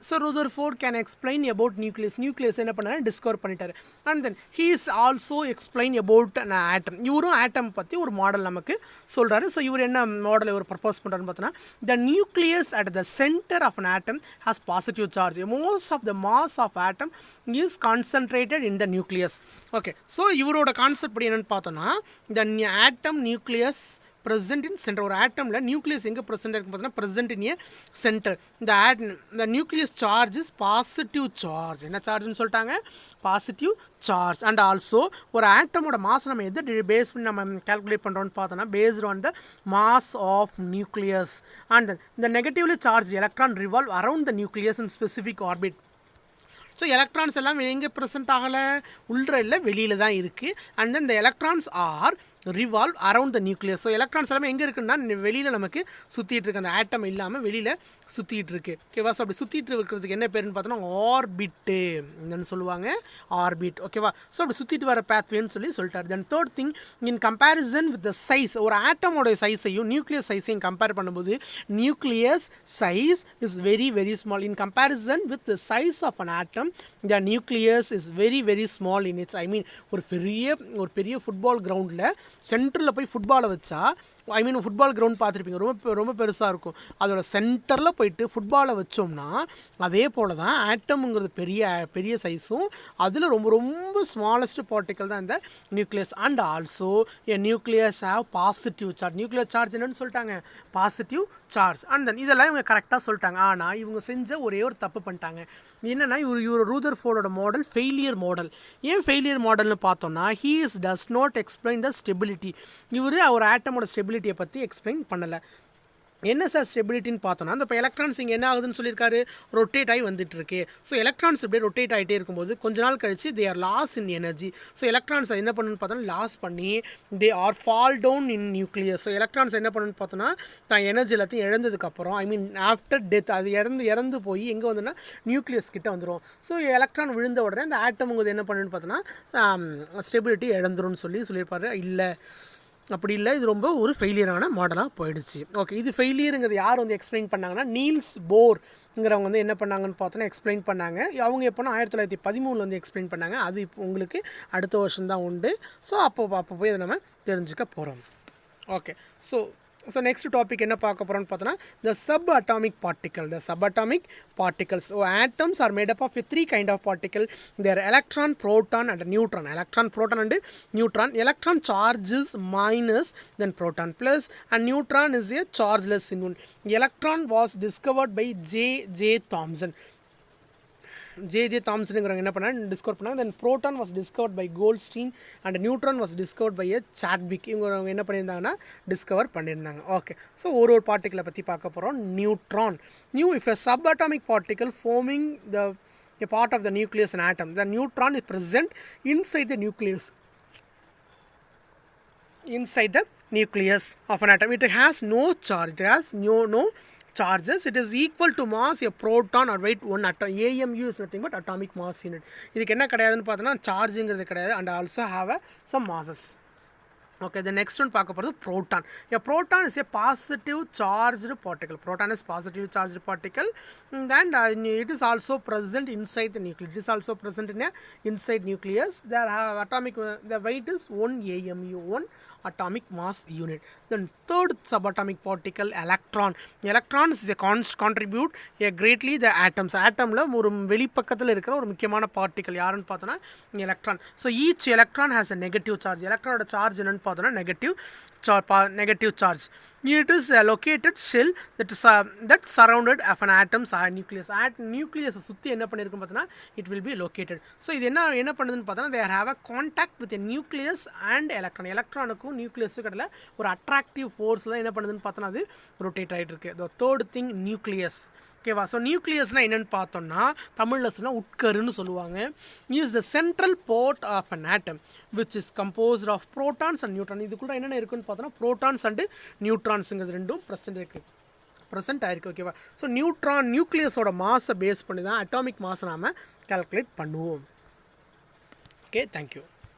So Rutherford can explain about nucleus. Nucleus என்ன பண்ணாரு discover பண்ணிட்டாரு. And then he is also explain about an atom. இவரும் atom பற்றி ஒரு மாடல் நமக்கு சொல்கிறாரு. ஸோ இவர் என்ன மாடல் இவர் ப்ரப்போஸ் பண்ணுறாருன்னு பார்த்தோன்னா, the nucleus at the center of an atom has positive charge. Most of the mass of atom is concentrated in the nucleus. Okay, so இவரோட கான்செப்ட் படி என்னென்னு பார்த்தோன்னா, the atom nucleus present in center. ஒரு ஆட்டமில் nucleus எங்கே present இருக்குன்னு பார்த்தீங்கன்னா present இன் ஏ centre. இந்த nucleus charge is positive charge. என்ன சார்ஜ்னு சொல்லிட்டாங்க? Positive charge. அண்ட் ஆல்சோ ஒரு ஆட்டமோட மாஸ் நம்ம எதை பேஸ் பண்ணி நம்ம கால்குலேட் பண்ணுறோன்னு பார்த்தோன்னா, based on the mass of nucleus. And இந்த negatively charge electron revolve around the nucleus in specific orbit. So electrons எல்லாம் எங்கே ப்ரெசென்ட் ஆகலை? உள்ள இல்லை, வெளியில் தான் இருக்குது. And then the electrons are revolve around the nucleus. So electrons எல்லாமே எங்கே இருக்குன்னா வெளியில் நமக்கு சுற்றிட்டு இருக்கு. அந்த ஆட்டம் இல்லாமல் வெளியில் சுற்றிட்டு இருக்கு. ஓகேவா? ஸோ அப்படி சுற்றிட்டு இருக்கிறதுக்கு என்ன பேருன்னு பார்த்தோன்னா ஆர்பிட்டு என்னன்னு சொல்லுவாங்க, ஆர்பிட். ஓகேவா? ஸோ அப்படி சுற்றிட்டு வர பேத்வேன்னு சொல்லிட்டார். Then third thing, in comparison with the size, ஒரு ஆட்டமோட சைஸையும் நியூக்ளியஸ் சைஸையும் கம்பேர் பண்ணும்போது nucleus size is very very small. In comparison with the size of an atom the nucleus is very very small in its. I mean ஒரு பெரிய football கிரவுண்டில் சென்டரில் போய் ஃபுட்பாலை வச்சா, ஐ மீன் ஃபுட்பால் கிரவுண்ட் பார்த்துருப்பீங்க, ரொம்ப பெருசாக இருக்கும். அதோட சென்டரில் போயிட்டு ஃபுட்பாலை வச்சோம்னா அதே போல் தான் ஆட்டமுங்கிறது பெரிய சைஸும் அதில் ரொம்ப ஸ்மாலஸ்ட் பார்ட்டிக்கல் தான் இந்த nucleus. And also a nucleus have positive charge. Nuclear charge என்னன்னு சொல்லிட்டாங்க? Positive charge. அண்ட் தென் இதெல்லாம் இவங்க கரெக்டாக சொல்லிட்டாங்க. ஆனால் இவங்க செஞ்ச ஒரே ஒரு தப்பு பண்ணிட்டாங்க. என்னென்னா இவர் ரூதர்ஃபோர்டோட மாடல் ஃபெயிலியர் மாடல். ஏன் ஃபெயிலியர் மாடல்னு பார்த்தோன்னா, he does not explain the stability. இவர் அவர் ஆட்டமோட ஸ்டெபிலிட்டியை பற்றி எக்ஸ்பிளைன் பண்ணலை. என்ன சார் ஸ்டெபிலிட்டின்னு பார்த்தோன்னா, அந்த இப்போ எலக்ட்ரான்ஸ் இங்கே என்ன ஆகுதுன்னு சொல்லியிருக்காரு? ரொட்டேட் ஆகி வந்துட்டுருக்கு. ஸோ எலக்ட்ரான்ஸ் இப்படியே ரொட்டேட் ஆகிட்டே இருக்கும்போது கொஞ்ச நாள் கழிச்சு they are loss in energy. So electrons என்ன பண்ணுன்னு பார்த்தோன்னா லாஸ் பண்ணி they are fall down in nucleus. So electrons என்ன பண்ணுன்னு பார்த்தோன்னா தான் எனர்ஜி எல்லாத்தையும் இழந்ததுக்கப்புறம், ஐ மீன் ஆஃப்டர் டெத், அது இறந்து போய் எங்கே வந்துன்னா நியூக்ளியஸ் கிட்ட வந்துடும். ஸோ எலக்ட்ரான் விழுந்த உடனே அந்த ஆட்டமுங்கிறது என்ன பண்ணுன்னு பார்த்தோன்னா ஸ்டெபிலிட்டி இழந்துரும்னு சொல்லியிருப்பாரு. இல்லை, அப்படி இல்லை, இது ரொம்ப ஒரு ஃபெயிலியரான மாடலாக போயிடுச்சு. ஓகே, இது ஃபெயிலியருங்கிறது யார் எக்ஸ்பிளைன் பண்ணாங்கன்னா, நீல்ஸ் போர்ங்கிறவங்க என்ன பண்ணாங்கன்னு பார்த்தோன்னா எக்ஸ்பிளைன் பண்ணாங்க. அவங்க எப்போனா 1913 எக்ஸ்பிளைன் பண்ணாங்க. அது இப்போ உங்களுக்கு அடுத்த வருஷம் தான் உண்டு. ஸோ அப்போ போய் அதை நம்ம தெரிஞ்சுக்க போகிறோம். ஓகே, ஸோ நெக்ஸ்ட் டாபிக் என்ன பார்க்க போகிறோம்னு பார்த்தோன்னா, the subatomic particles. So atoms are made up of 3 kind of particle. They are electron, proton and neutron. Electron, proton and neutron. Electron charge is minus, then proton plus, and neutron is a chargeless union. Electron was discovered by J.J. Thomson. தாம்சனுங்கிறவங்க என்ன பண்ணாங்க, discover பண்ணாங்க. Then proton was discovered by Goldstein and neutron was discovered by Chadwick. இவங்க என்ன பண்ணியிருந்தாங்கன்னா discover பண்ணியிருந்தாங்க. Okay, so ஒரு பார்ட்டிக்கலை பற்றி பார்க்க போகிறோம். Neutron. If a subatomic particle forming a part of the nucleus and atom, the neutron is present inside the nucleus of an atom. It has no charge. It has no charges. It is equal to mass a proton or weight 1 atom. AMU is nothing but atomic mass unit. இதுக்கு என்ன கிடையாதுன்னு பார்த்தோன்னா சார்ஜுங்கிறது கிடையாது. And also have some masses. Okay, the next one பார்க்க போகிறது proton. A proton is a positive charged particle. Proton is positive charged particle. And it is also present inside the nucleus. It is also present in a inside nucleus. The weight is 1 AMU, 1 atomic mass unit. Then third subatomic particle, electron. Electron is a contribute greatly the atoms. Atomல ஒரு வெளிப்பக்கத்தில் இருக்கிற ஒரு முக்கியமான particle யாருன்னு பார்த்தோன்னா electron. So each electron has a negative charge. எலக்ட்ரானோட charge என்னன்னு பார்த்தோன்னா negative charge. It is a located shell that surrounded of an atom's nucleus. Nucleus சுற்றி என்ன பண்ணியிருக்குன்னு பார்த்தோன்னா it will be located. So இது என்ன பண்ணுதுன்னு பார்த்தோன்னா they have a contact with a nucleus and electron. எலக்ட்ரானுக்கும் நியூக்ளியஸுக்கும் இடையில ஒரு அட்ராக்டிவ் ஃபோர்ஸில் என்ன பண்ணுதுன்னு பார்த்தோன்னா அது ரொட்டேட் ஆகிட்டு இருக்கு. The third thing, nucleus. ஓகேவா? ஸோ நியூக்ளியஸ்னால் என்னென்னு பார்த்தோம்னா தமிழில் சொன்னால் உட்கருன்னு சொல்லுவாங்க. Is the central part of an atom which is composed of protons and neutron. இதுக்குள்ள என்னென்ன இருக்குன்னு பார்த்தோன்னா ப்ரோட்டான்ஸ் அண்டு நியூட்ரான்ஸுங்கிறது ரெண்டும் ப்ரெசென்ட் ஆயிருக்கு. ஓகேவா? ஸோ நியூக்ளியஸோட மாஸை பேஸ் பண்ணி தான் அட்டாமிக் மாஸை நாம் கால்குலேட் பண்ணுவோம். Okay, thank you.